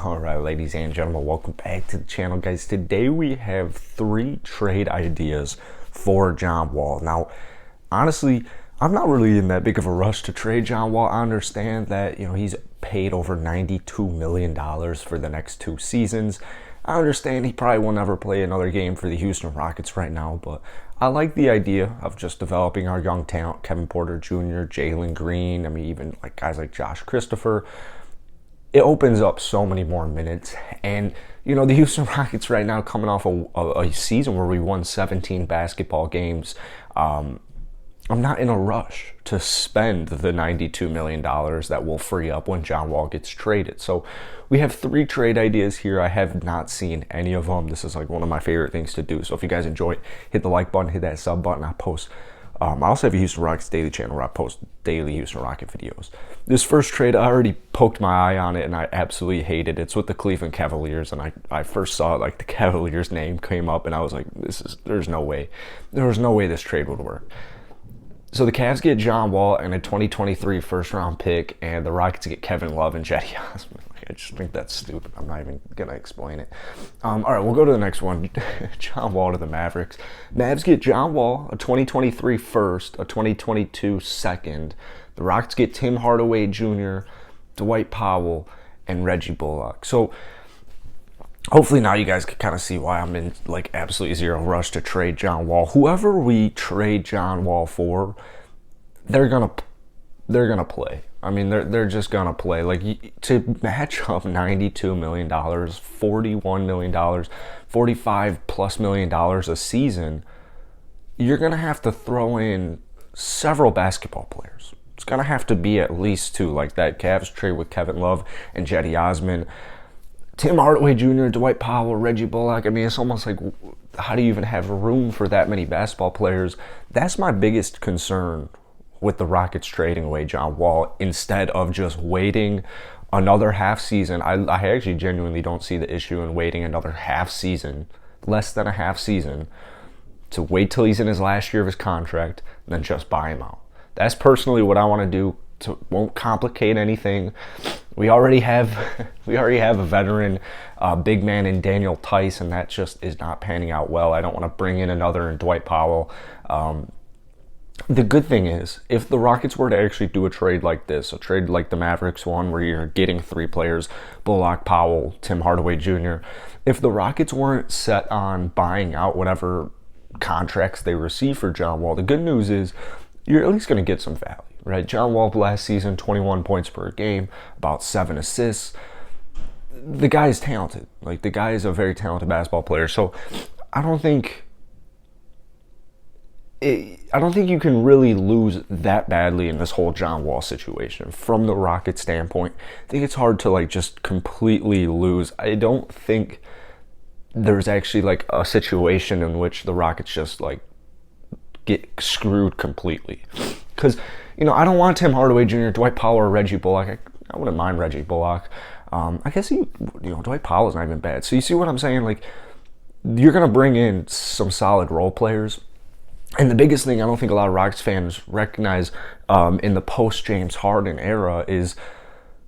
All right, ladies and gentlemen, welcome back to the channel, guys. Today we have 3 trade ideas for John Wall. Now, honestly, I'm not really in that big of a rush to trade John Wall. I understand that, he's paid over $92 million for the next 2 seasons. I understand he probably will never play another game for the Houston Rockets right now, but I like the idea of just developing our young talent, Kevin Porter Jr., Jalen Green, even like guys like Josh Christopher. It opens up so many more minutes. And, the Houston Rockets right now coming off a season where we won 17 basketball games. I'm not in a rush to spend the $92 million that will free up when John Wall gets traded. So we have 3 trade ideas here. I have not seen any of them. This is like one of my favorite things to do. So if you guys enjoy it, hit the like button, hit that sub button. I also have a Houston Rockets daily channel where I post daily Houston Rocket videos. This first trade, I already poked my eye on it and I absolutely hate it. It's with the Cleveland Cavaliers, and I first saw like the Cavaliers name came up and I was like, there's no way. There was no way this trade would work. So the Cavs get John Wall and a 2023 first-round pick, and the Rockets get Kevin Love and Cedi Osman. I just think that's stupid. I'm not even going to explain it. All right, we'll go to the next one. John Wall to the Mavericks. Mavs get John Wall, a 2023 first, a 2022 second. The Rockets get Tim Hardaway Jr., Dwight Powell, and Reggie Bullock. So hopefully now you guys can kind of see why I'm in like absolutely zero rush to trade John Wall. Whoever we trade John Wall for, they're gonna play. They're just gonna play. Like, to match up $92 million, $41 million, $45+ million a season, you're gonna have to throw in several basketball players. It's gonna have to be at least 2, like that Cavs trade with Kevin Love and Cedi Osman. Tim Hardaway Jr., Dwight Powell, Reggie Bullock. It's almost like, how do you even have room for that many basketball players? That's my biggest concern with the Rockets trading away John Wall instead of just waiting another half season. I actually genuinely don't see the issue in waiting another half season, less than a half season, to wait till he's in his last year of his contract and then just buy him out. That's personally what I want to do. Won't complicate anything. We already have a veteran big man in Daniel Tice, and that just is not panning out well. I don't want to bring in another in Dwight Powell. The good thing is, if the Rockets were to actually do a trade like this, a trade like the Mavericks one, where you're getting 3 players, Bullock, Powell, Tim Hardaway Jr., if the Rockets weren't set on buying out whatever contracts they receive for John Wall, the good news is you're at least going to get some value, right? John Wall last season, 21 points per game, about 7 assists. The guy is talented. Like, the guy is a very talented basketball player. So I don't think you can really lose that badly in this whole John Wall situation. From the Rockets standpoint, I think it's hard to like just completely lose. I don't think there's actually like a situation in which the Rockets just like get screwed completely. Because, I don't want Tim Hardaway Jr., Dwight Powell, or Reggie Bullock. I wouldn't mind Reggie Bullock. I guess Dwight Powell's not even bad. So you see what I'm saying? Like, you're going to bring in some solid role players. And the biggest thing I don't think a lot of Rockets fans recognize in the post-James Harden era is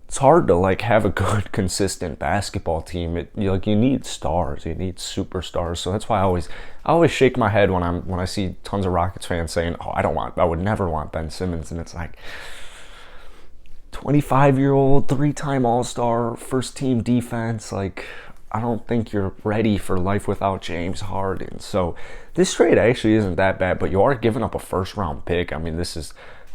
it's hard to like have a good, consistent basketball team. You need stars, you need superstars. So that's why I always shake my head when I see tons of Rockets fans saying, "Oh, I would never want Ben Simmons," and it's like, 25-year-old, 3-time All-Star, first-team defense, like, I don't think you're ready for life without James Harden. So this trade actually isn't that bad, but you are giving up a first-round pick. This is,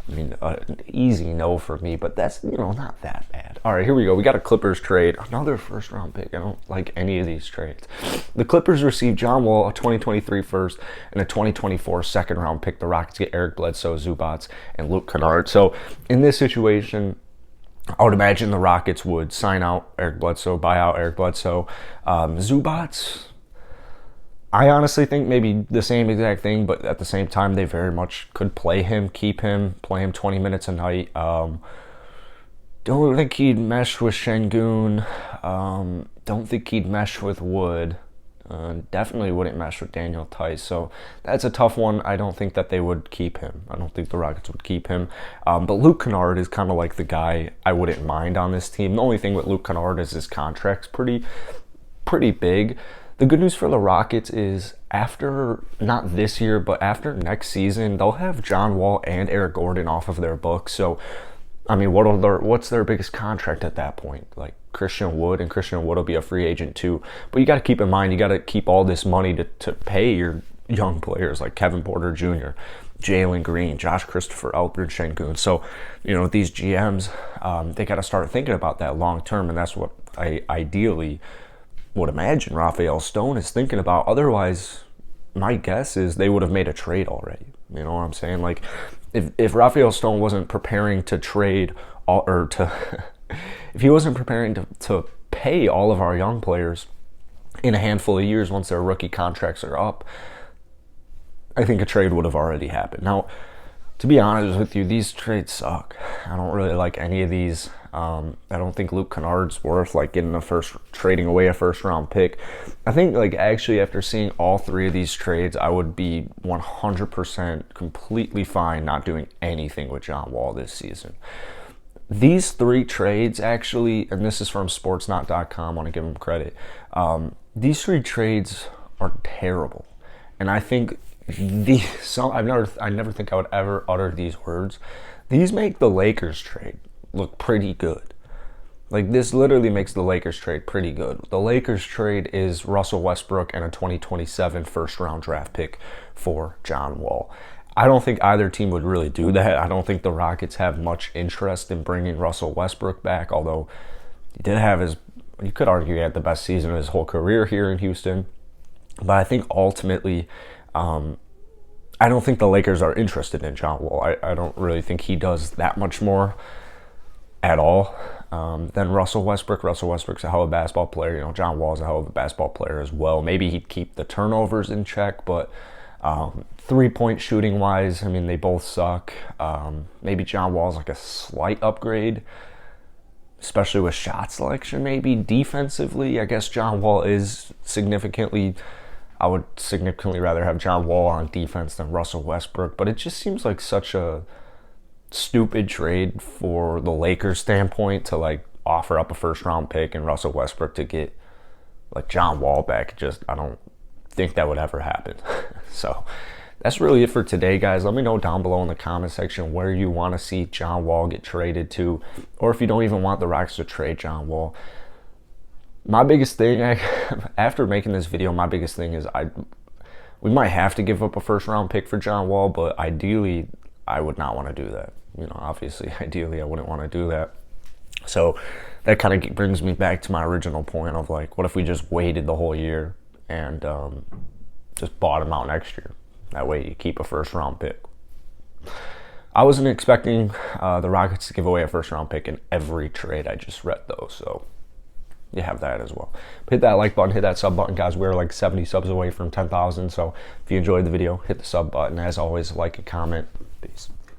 an easy no for me, but that's, not that bad. All right, here we go. We got a Clippers trade, another first-round pick. I don't like any of these trades. The Clippers received John Wall, a 2023 first, and a 2024 second-round pick. The Rockets get Eric Bledsoe, Zubats, and Luke Kennard. So in this situation, I would imagine the Rockets would sign out Eric Bledsoe, buy out Eric Bledsoe. Zubats, I honestly think maybe the same exact thing, but at the same time, they very much could play him, keep him, play him 20 minutes a night. Don't think he'd mesh with Şengün. Don't think he'd mesh with Wood. Definitely wouldn't mess with Daniel Tice. So that's a tough one. I don't think that they would keep him. I don't think the Rockets would keep him. But Luke Kennard is kind of like the guy I wouldn't mind on this team. The only thing with Luke Kennard is his contract's pretty big. The good news for the Rockets is after, not this year, but after next season, they'll have John Wall and Eric Gordon off of their books. So, I mean, what's their biggest contract at that point? Like Christian Wood, and Christian Wood will be a free agent too. But you got to keep in mind, you got to keep all this money to pay your young players like Kevin Porter Jr., Jalen Green, Josh Christopher, Alperen Sengun. So, you know, these GMs, they got to start thinking about that long term, and that's what I ideally would imagine Rafael Stone is thinking about. Otherwise, my guess is they would have made a trade already. You know what I'm saying? Like, if Rafael Stone wasn't preparing to trade if he wasn't preparing to pay all of our young players in a handful of years once their rookie contracts are up, I think a trade would have already happened. Now, to be honest with you, these trades suck. I don't really like any of these. I don't think Luke Kennard's worth like trading away a first round pick. I think like actually after seeing all three of these trades, I would be 100% completely fine not doing anything with John Wall this season. These three trades actually, and this is from sportsnot.com, I want to give them credit. These three trades are terrible. And I think I never think I would ever utter these words. These make the Lakers trade look pretty good. Like, this literally makes the Lakers trade pretty good. The Lakers trade is Russell Westbrook and a 2027 first round draft pick for John Wall. I don't think either team would really do that. I don't think the Rockets have much interest in bringing Russell Westbrook back, although he did have you could argue he had the best season of his whole career here in Houston. But I think ultimately, I don't think the Lakers are interested in John Wall. I don't really think he does that much more at all than Russell Westbrook. Russell Westbrook's a hell of a basketball player. You know, John Wall's a hell of a basketball player as well. Maybe he'd keep the turnovers in check, but three-point shooting wise, I mean, they both suck. Maybe John Wall's like a slight upgrade, especially with shot selection. Maybe defensively, I guess John Wall is I would significantly rather have John Wall on defense than Russell Westbrook, but it just seems like such a stupid trade for the Lakers standpoint to like offer up a first round pick and Russell Westbrook to get like John Wall back. I don't think that would ever happen. So that's really it for today, guys. Let me know down below in the comment section where you want to see John Wall get traded to, or if you don't even want the Rockets to trade John Wall. My biggest thing, after making this video, my biggest thing is we might have to give up a first round pick for John Wall, but ideally I would not want to do that. You know, obviously, ideally I wouldn't want to do that. So that kind of brings me back to my original point of like, what if we just waited the whole year and just bought him out next year? That way you keep a first round pick. I wasn't expecting the Rockets to give away a first round pick in every trade I just read though, so you have that as well. Hit that like button, hit that sub button, guys. We're like 70 subs away from 10,000, so if you enjoyed the video, hit the sub button. As always, like and comment.